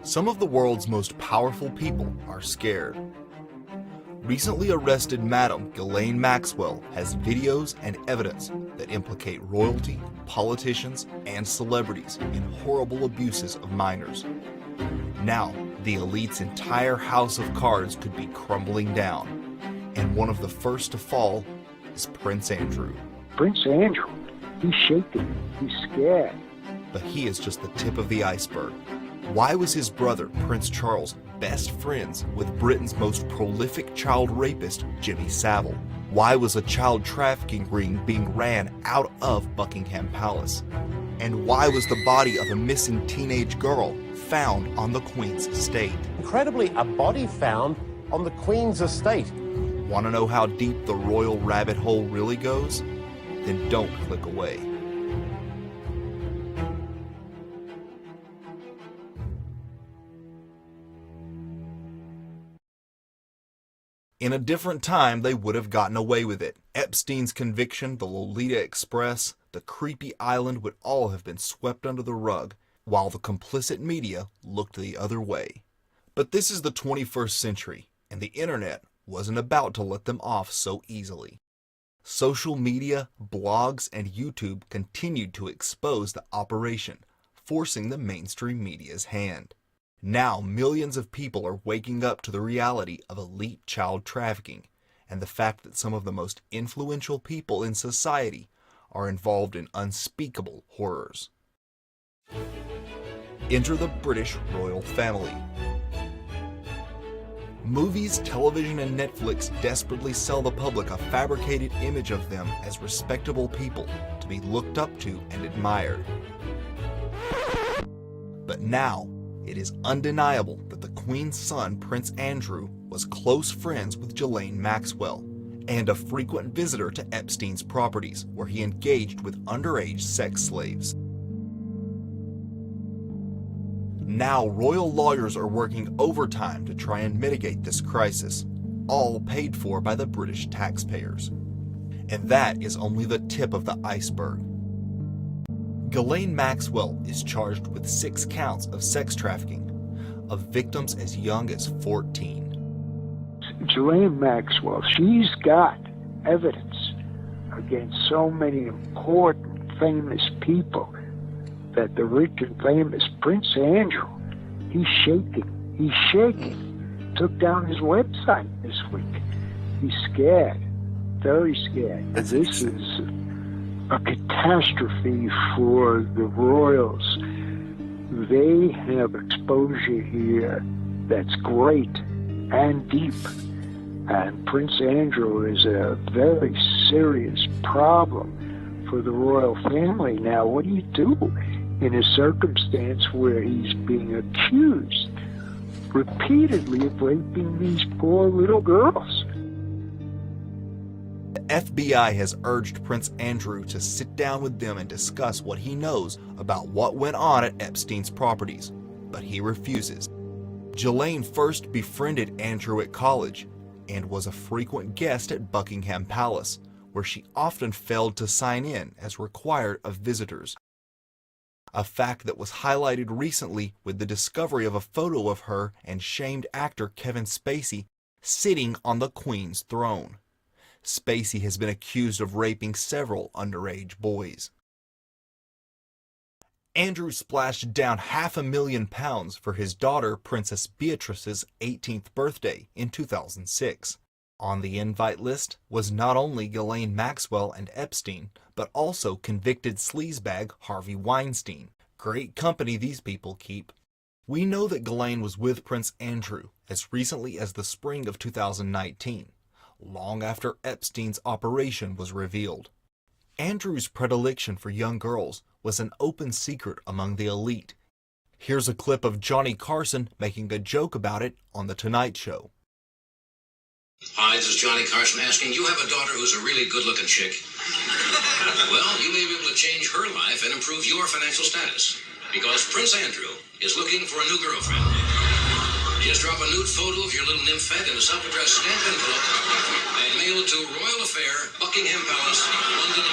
Some of the world's most powerful people are scared. Recently arrested Madam Ghislaine Maxwell has videos and evidence that implicate royalty, politicians, and celebrities in horrible abuses of minors. Now, the elite's entire house of cards could be crumbling down, and one of the first to fall is Prince Andrew. Prince Andrew, he's shaking, he's scared. But he is just the tip of the iceberg. Why was his brother, Prince Charles, best friends with Britain's most prolific child rapist, Jimmy Savile? Why was a child trafficking ring being ran out of Buckingham Palace? And why was the body of a missing teenage girl found on the Queen's estate? Incredibly, a body found on the Queen's estate. Want to know how deep the royal rabbit hole really goes? Then don't click away. In a different time, they would have gotten away with it. Epstein's conviction, the Lolita Express, the creepy island would all have been swept under the rug, while the complicit media looked the other way. But this is the 21st century, and the internet wasn't about to let them off so easily. Social media, blogs, and YouTube continued to expose the operation, forcing the mainstream media's hand. Now millions of people are waking up to the reality of elite child trafficking and the fact that some of the most influential people in society are involved in unspeakable horrors. Enter the British royal family. Movies, television, and Netflix desperately sell the public a fabricated image of them as respectable people to be looked up to and admired. But now, it is undeniable that the Queen's son, Prince Andrew, was close friends with Ghislaine Maxwell and a frequent visitor to Epstein's properties, where he engaged with underage sex slaves. Now, royal lawyers are working overtime to try and mitigate this crisis, all paid for by the British taxpayers. And that is only the tip of the iceberg. Ghislaine Maxwell is charged with 6 counts of sex trafficking of victims as young as 14. Ghislaine Maxwell, she's got evidence against so many important, famous people that the rich and famous Prince Andrew, he's shaking. He's shaking. Took down his website this week. He's scared, very scared. This is a catastrophe for the royals. They have exposure here that's great and deep. And Prince Andrew is a very serious problem for the royal family. Now, what do you do in a circumstance where he's being accused repeatedly of raping these poor little girls? The FBI has urged Prince Andrew to sit down with them and discuss what he knows about what went on at Epstein's properties, but he refuses. Ghislaine first befriended Andrew at college and was a frequent guest at Buckingham Palace, where she often failed to sign in as required of visitors. A fact that was highlighted recently with the discovery of a photo of her and shamed actor Kevin Spacey sitting on the Queen's throne. Spacey has been accused of raping several underage boys. Andrew splashed down £500,000 for his daughter Princess Beatrice's 18th birthday in 2006. On the invite list was not only Ghislaine Maxwell and Epstein, but also convicted sleazebag Harvey Weinstein. Great company these people keep. We know that Ghislaine was with Prince Andrew as recently as the spring of 2019. Long after Epstein's operation was revealed. Andrew's predilection for young girls was an open secret among the elite. Here's a clip of Johnny Carson making a joke about it on The Tonight Show. Hi, this is Johnny Carson asking, you have a daughter who's a really good-looking chick. Well, you may be able to change her life and improve your financial status, because Prince Andrew is looking for a new girlfriend. Just drop a nude photo of your little nymphette in a self-addressed stamp envelope and mail it to Royal Affair, Buckingham Palace, London.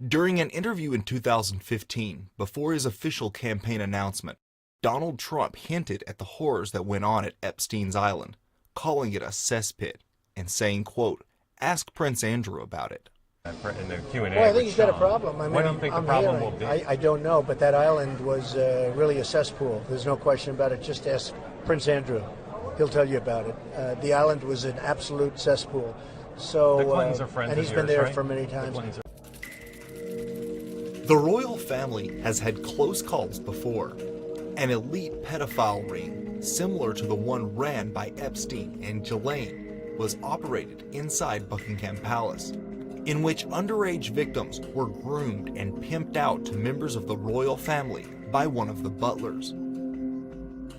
During an interview in 2015, before his official campaign announcement, Donald Trump hinted at the horrors that went on at Epstein's Island, calling it a cesspit, and saying, quote, "Ask Prince Andrew about it." In the Q&A, well, I think he's got a problem. I mean, what do you think the problem will be? I don't know, but that island was really a cesspool. There's no question about it. Just ask Prince Andrew. He'll tell you about it. The island was an absolute cesspool. So, the Clintons are friends and he's of been yours, there right? for many times. The royal family has had close calls before. An elite pedophile ring, similar to the one ran by Epstein and Ghislaine, was operated inside Buckingham Palace, in which underage victims were groomed and pimped out to members of the royal family by one of the butlers.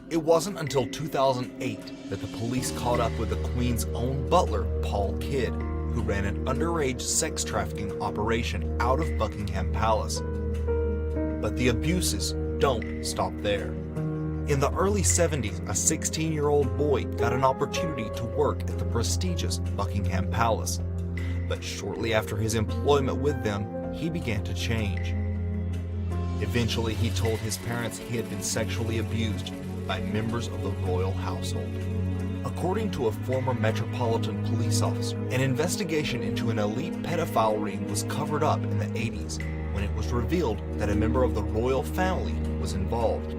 It wasn't until 2008 that the police caught up with the Queen's own butler, Paul Kidd, who ran an underage sex trafficking operation out of Buckingham Palace. But the abuses don't stop there. In the early 70s, a 16-year-old boy got an opportunity to work at the prestigious Buckingham Palace. But shortly after his employment with them, he began to change. Eventually, he told his parents he had been sexually abused by members of the royal household. According to a former Metropolitan Police officer, an investigation into an elite pedophile ring was covered up in the 80s when it was revealed that a member of the royal family was involved.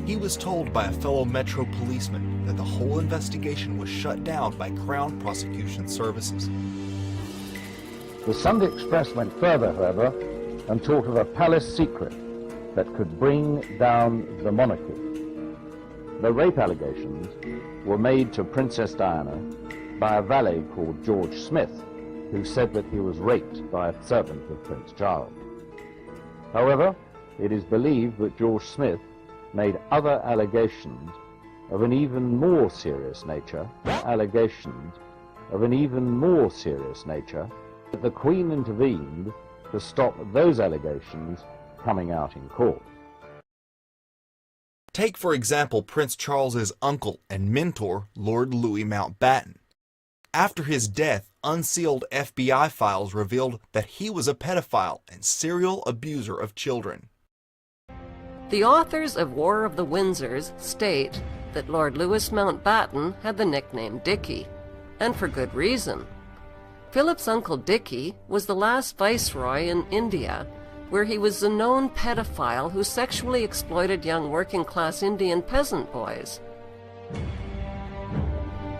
He was told by a fellow Metro policeman that the whole investigation was shut down by Crown Prosecution Services. The Sunday Express went further, however, and talked of a palace secret that could bring down the monarchy. The rape allegations were made to Princess Diana by a valet called George Smith, who said that he was raped by a servant of Prince Charles. However, it is believed that George Smith made other allegations of an even more serious nature, that the Queen intervened to stop those allegations coming out in court. Take, for example, Prince Charles's uncle and mentor, Lord Louis Mountbatten. After his death, unsealed FBI files revealed that he was a pedophile and serial abuser of children. The authors of War of the Windsors state that Lord Louis Mountbatten had the nickname Dickie, and for good reason. Philip's uncle Dickie was the last viceroy in India, where he was a known pedophile who sexually exploited young working-class Indian peasant boys.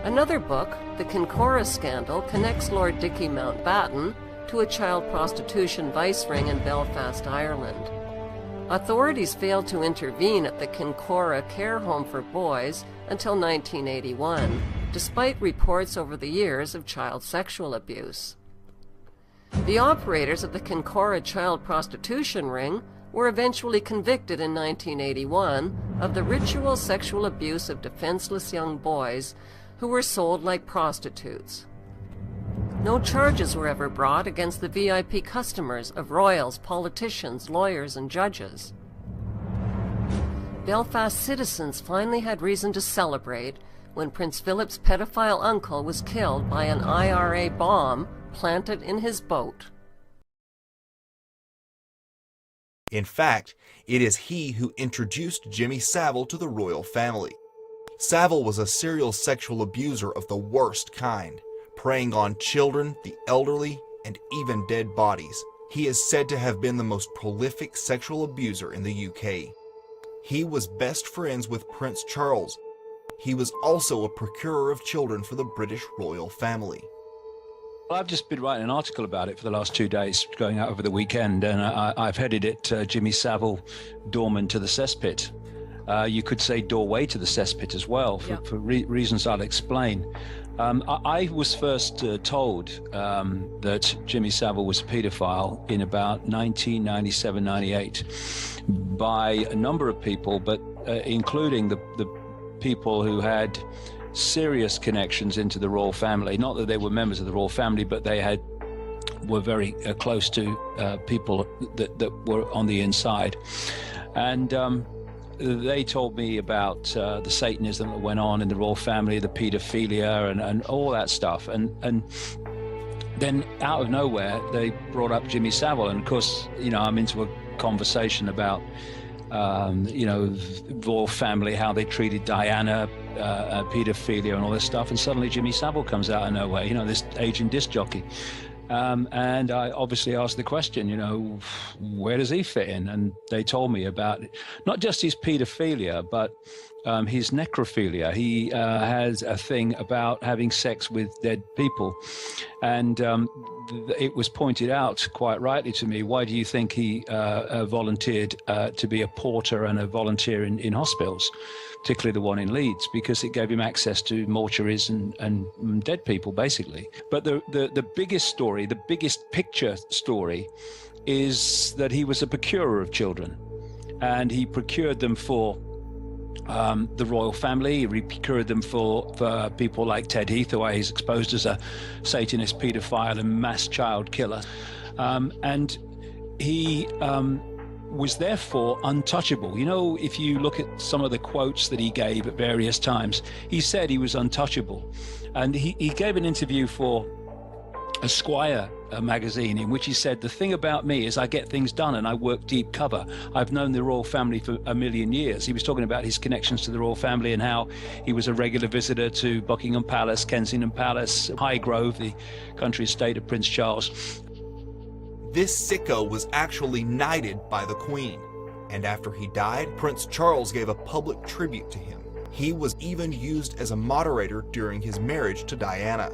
Another book, The Kincora Scandal, connects Lord Dickie Mountbatten to a child prostitution vice ring in Belfast, Ireland. Authorities failed to intervene at the Kincora Care Home for Boys until 1981, despite reports over the years of child sexual abuse. The operators of the Kincora child prostitution ring were eventually convicted in 1981 of the ritual sexual abuse of defenseless young boys who were sold like prostitutes. No charges were ever brought against the VIP customers of royals, politicians, lawyers, and judges. Belfast citizens finally had reason to celebrate when Prince Philip's pedophile uncle was killed by an IRA bomb planted in his boat. In fact, it is he who introduced Jimmy Savile to the royal family. Savile was a serial sexual abuser of the worst kind, preying on children, the elderly, and even dead bodies. He is said to have been the most prolific sexual abuser in the UK. He was best friends with Prince Charles. He was also a procurer of children for the British royal family. Well, I've just been writing an article about it for the last 2 days, going out over the weekend, and I've headed it Jimmy Savile, Doorman to the Cesspit. You could say doorway to the cesspit as well, for reasons I'll explain. I was first told that Jimmy Savile was a paedophile in about 1997-98 by a number of people, but including the people who had serious connections into the royal family. Not that they were members of the royal family, but they were very close to people that were on the inside. And they told me about the Satanism that went on in the royal family, the pedophilia, and all that stuff. And then out of nowhere, they brought up Jimmy Savile. And of course, I'm into a conversation about, royal family, how they treated Diana, pedophilia and all this stuff. And suddenly Jimmy Savile comes out of nowhere, this aging disc jockey. And I obviously asked the question, where does he fit in? And they told me about not just his pedophilia, but his necrophilia. He has a thing about having sex with dead people. And it was pointed out quite rightly to me, why do you think he volunteered to be a porter and a volunteer in hospitals, particularly the one in Leeds? Because it gave him access to mortuaries and dead people, basically. But the biggest story, the biggest picture story, is that he was a procurer of children. And he procured them for the royal family. He procured them for people like Ted Heath, who is exposed as a Satanist, paedophile and mass child killer. And he was therefore untouchable. If you look at some of the quotes that he gave at various times, he said he was untouchable. And he gave an interview for Esquire magazine in which he said, the thing about me is I get things done and I work deep cover. I've known the royal family for a million years. He was talking about his connections to the royal family and how he was a regular visitor to Buckingham Palace, Kensington Palace, Highgrove, the country estate of Prince Charles. This sicko was actually knighted by the Queen, and after he died, Prince Charles gave a public tribute to him. He was even used as a moderator during his marriage to Diana.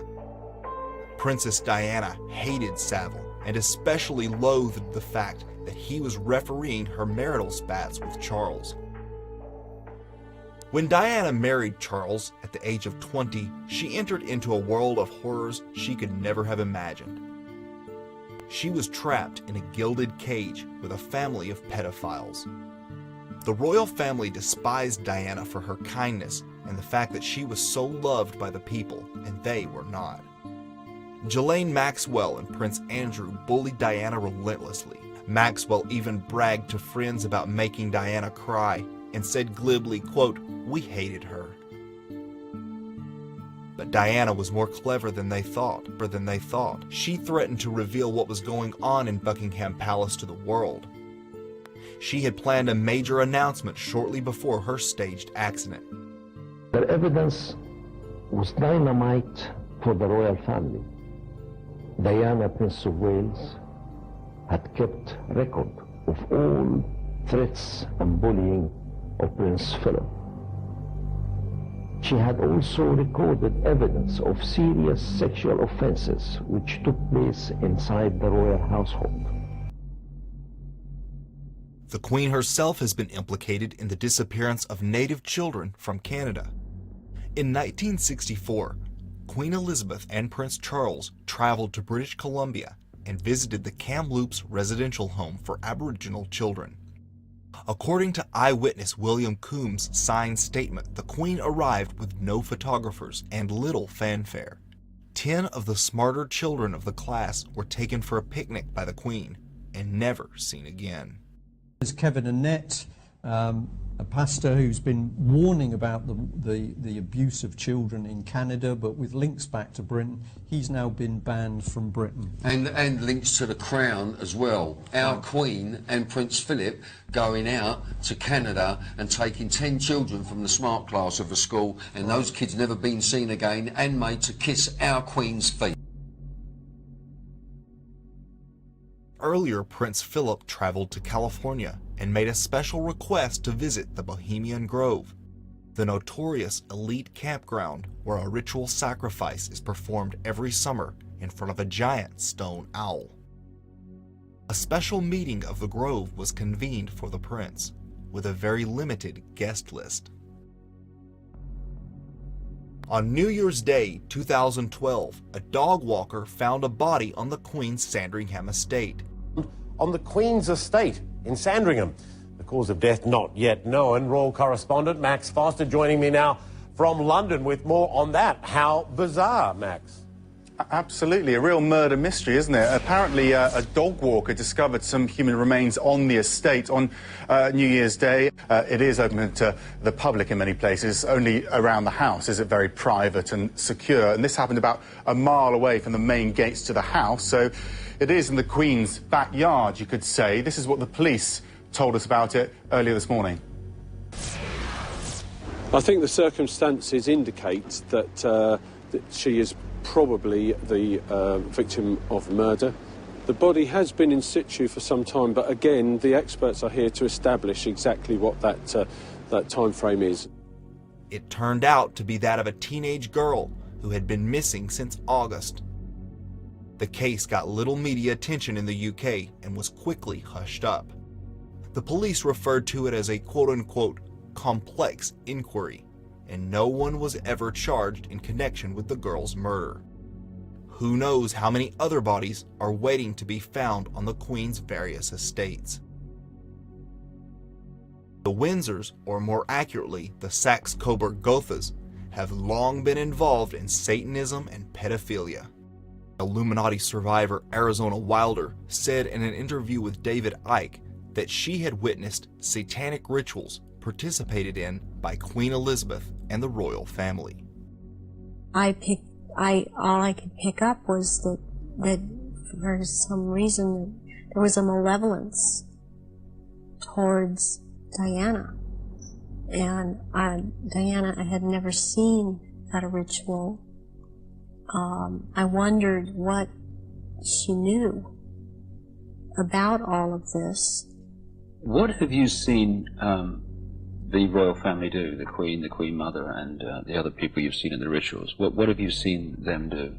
Princess Diana hated Savile and especially loathed the fact that he was refereeing her marital spats with Charles. When Diana married Charles at the age of 20, she entered into a world of horrors she could never have imagined. She was trapped in a gilded cage with a family of pedophiles. The royal family despised Diana for her kindness and the fact that she was so loved by the people, and they were not. Ghislaine Maxwell and Prince Andrew bullied Diana relentlessly. Maxwell even bragged to friends about making Diana cry and said glibly, quote, "We hated her." But Diana was more clever than they thought. She threatened to reveal what was going on in Buckingham Palace to the world. She had planned a major announcement shortly before her staged accident. Their evidence was dynamite for the royal family. Diana, Prince of Wales, had kept record of all threats and bullying of Prince Philip. She had also recorded evidence of serious sexual offenses which took place inside the royal household. The Queen herself has been implicated in the disappearance of native children from Canada. In 1964, Queen Elizabeth and Prince Charles traveled to British Columbia and visited the Kamloops residential home for Aboriginal children. According to eyewitness William Coombs' signed statement, the Queen arrived with no photographers and little fanfare. 10 of the smarter children of the class were taken for a picnic by the Queen and never seen again. There's Kevin Annett, a pastor who's been warning about the abuse of children in Canada, but with links back to Britain. He's now been banned from Britain. And links to the Crown as well. Our Queen and Prince Philip going out to Canada and taking 10 children from the smart class of a school, and those kids never been seen again, and made to kiss our Queen's feet. Earlier, Prince Philip traveled to California and made a special request to visit the Bohemian Grove, the notorious elite campground where a ritual sacrifice is performed every summer in front of a giant stone owl. A special meeting of the Grove was convened for the prince, with a very limited guest list. On New Year's Day 2012, a dog walker found a body on the Queen's Sandringham estate. On the Queen's estate in Sandringham. The cause of death not yet known. Royal correspondent Max Foster joining me now from London with more on that. How bizarre, Max? Absolutely, a real murder mystery, isn't it? Apparently, a dog walker discovered some human remains on the estate on New Year's Day. It is open to the public in many places. Only around the house is it very private and secure. And this happened about a mile away from the main gates to the house. So it is in the Queen's backyard, you could say. This is what the police told us about it earlier this morning. I think the circumstances indicate that she is probably the victim of murder. The body has been in situ for some time, but again, the experts are here to establish exactly what that time frame is. It turned out to be that of a teenage girl who had been missing since August. The case got little media attention in the UK and was quickly hushed up. The police referred to it as a quote-unquote complex inquiry, and no one was ever charged in connection with the girl's murder. Who knows how many other bodies are waiting to be found on the Queen's various estates. The Windsors, or more accurately, the Saxe-Coburg-Gothas, have long been involved in Satanism and pedophilia. Illuminati survivor Arizona Wilder said in an interview with David Icke that she had witnessed satanic rituals participated in by Queen Elizabeth and the royal family. All I could pick up was that for some reason there was a malevolence towards Diana. And Diana, I had never seen at a ritual. I wondered what she knew about all of this. What have you seen the royal family do, the Queen Mother, and the other people you've seen in the rituals? What have you seen them do?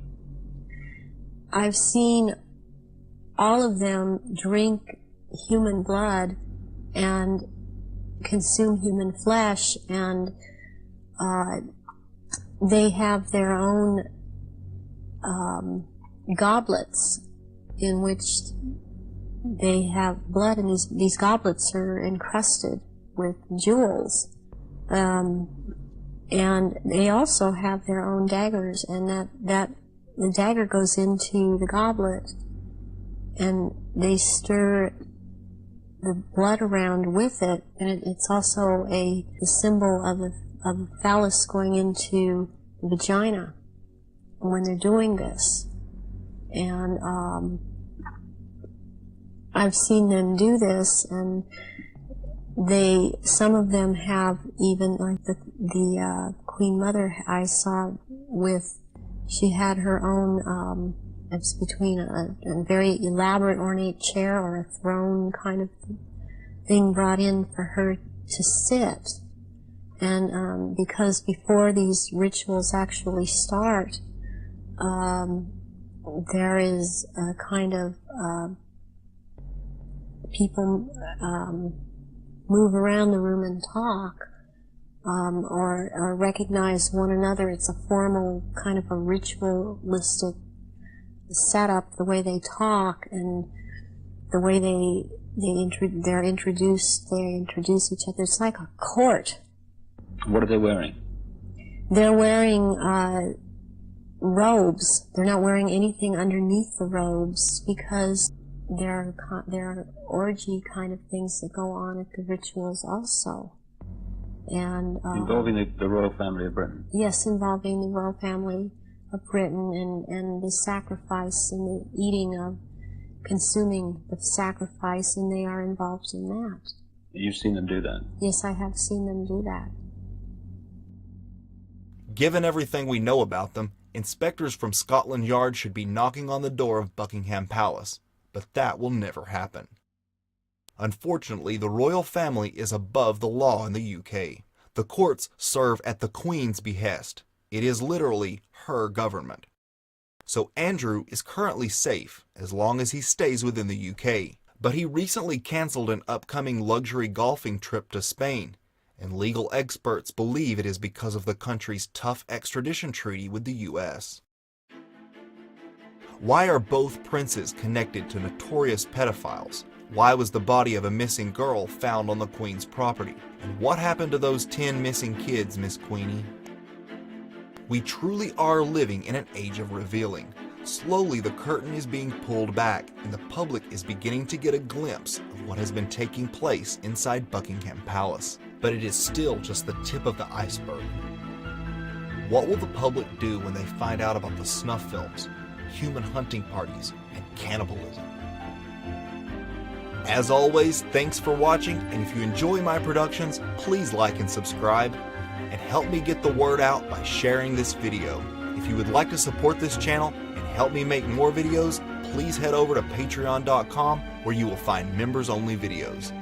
I've seen all of them drink human blood and consume human flesh, and they have their own goblets in which they have blood, and these goblets are encrusted with jewels. And they also have their own daggers, and that the dagger goes into the goblet, and they stir the blood around with it, and it's also a symbol of a phallus going into the vagina when they're doing this. And I've seen them do this, and some of them have even, like the Queen Mother I saw with, she had her own, it's between a very elaborate ornate chair or a throne kind of thing brought in for her to sit. And because before these rituals actually start, there is a kind of people move around the room and talk, or recognize one another. It's a formal kind of a ritualistic setup, the way they talk and the way they introduce each other. It's like a court. What are they wearing? They're wearing robes. They're not wearing anything underneath the robes because there are orgy kind of things that go on at the rituals also. And involving the royal family of Britain? Yes, involving the royal family of Britain, and the sacrifice and the eating of, consuming the sacrifice, and they are involved in that. You've seen them do that? Yes, I have seen them do that. Given everything we know about them, inspectors from Scotland Yard should be knocking on the door of Buckingham Palace, but that will never happen. Unfortunately, the royal family is above the law in the UK. The courts serve at the Queen's behest. It is literally her government. So Andrew is currently safe as long as he stays within the UK, but he recently canceled an upcoming luxury golfing trip to Spain, and legal experts believe it is because of the country's tough extradition treaty with the US. Why are both princes connected to notorious pedophiles? Why was the body of a missing girl found on the Queen's property? And what happened to those 10 missing kids, Miss Queenie? We truly are living in an age of revealing. Slowly, the curtain is being pulled back, and the public is beginning to get a glimpse of what has been taking place inside Buckingham Palace. But it is still just the tip of the iceberg. What will the public do when they find out about the snuff films, human hunting parties, and cannibalism? As always, thanks for watching, and if you enjoy my productions, please like and subscribe, and help me get the word out by sharing this video. If you would like to support this channel and help me make more videos, please head over to patreon.com where you will find members-only videos.